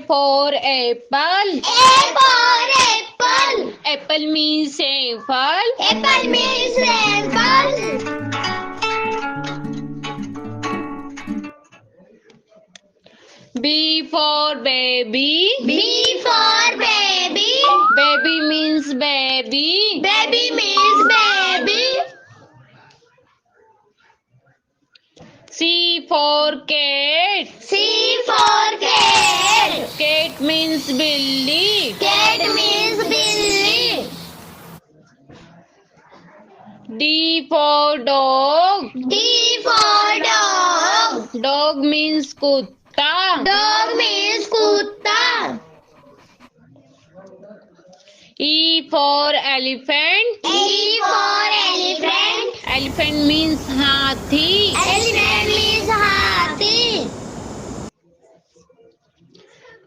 for apple. A for apple. Apple means apple. Apple means apple. B for baby. B for baby. Baby means baby. Baby means baby. C for cat. C for cat. Cat means billy. Cat means billy. D for dog. D for dog. Dog means kutta. Dog means kutta. E for elephant. E for elephant. Elephant means hathi. Elephant means hathi.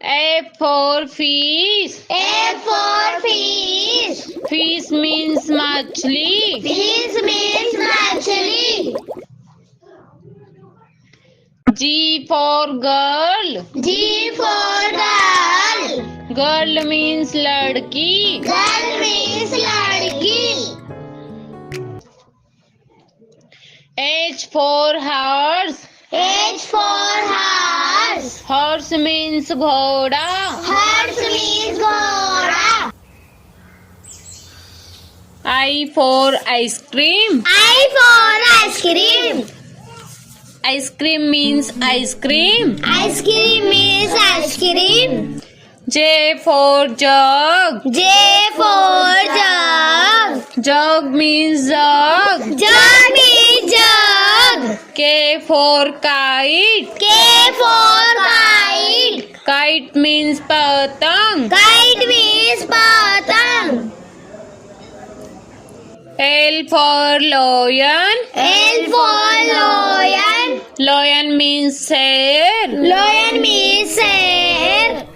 F for fish. F for fish. Fish means machli. Fish means machli. G for girl. G for girl. Girl means ladki. Girl means ladki. H for horse. H for horse. Horse means ghoda. Horse means ghoda. I for ice cream. I for ice cream. Ice cream means ice cream. Ice cream means ice cream. J for jug. J for jug. Jug means jug. Jug means jug. K for kite. K for kite. Kite means patang. Kite means patang. L for lion. L for lion. Lion means शेर. Lion means शेर.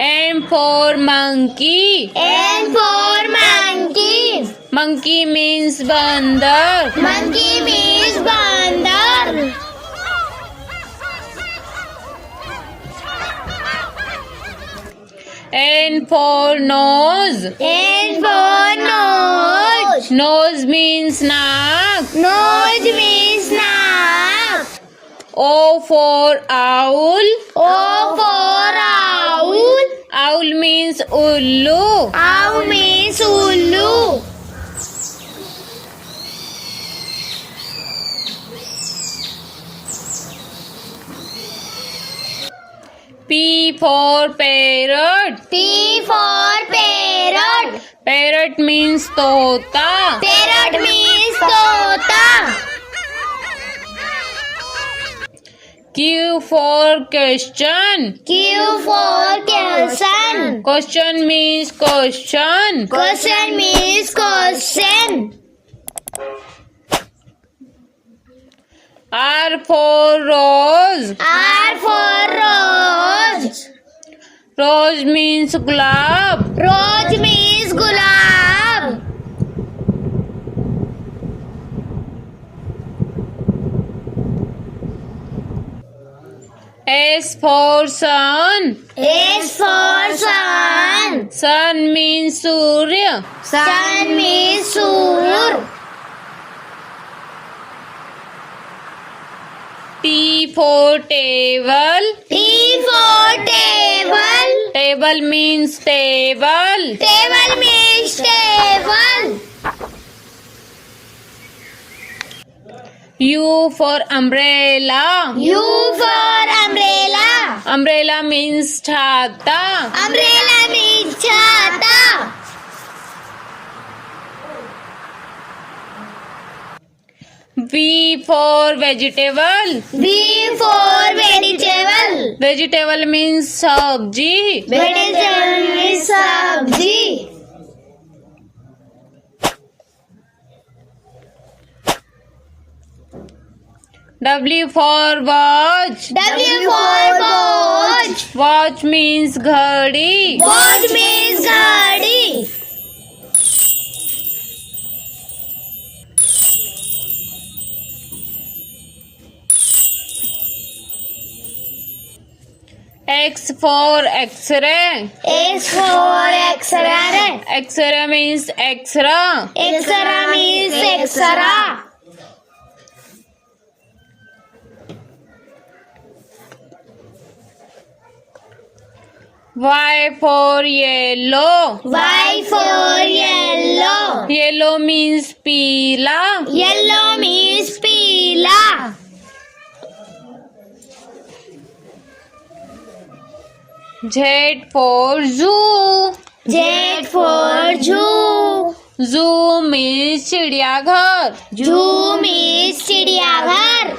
M for monkey. M for monkey. Monkey means bandar. Monkey means bandar. N for nose. N for nose. Nose means naak. Nose means naak. O for owl. O for owl. Owl means ullu. Owl means ullu. P for parrot. P for parrot. Parrot means tota. Parrot means tota. Q for question. Q for question. Question means question. Question means question. R for rose. R for rose. Rose means gulab. Rose means gulab. S for sun. S for sun. Sun means surya. Sun means sur. T for table. T for table. Table means table. Table means table. U for umbrella. U for umbrella. Umbrella means chhata. Umbrella means chhata. V for vegetable. V for vegetable. Vegetable means sabji. Vegetable means sabji. W for watch. W for watch. Watch means ghadi. Watch means ghadi. X for X-ray. X for X-ray. X-ray means X-ray. X-ray means X-ray. Y for yellow. Y for yellow. Yellow means पीला. Yellow means पीला. Z for zoo. Z for zoo. Zoo means चिड़ियाघर. Zoo means चिड़ियाघर.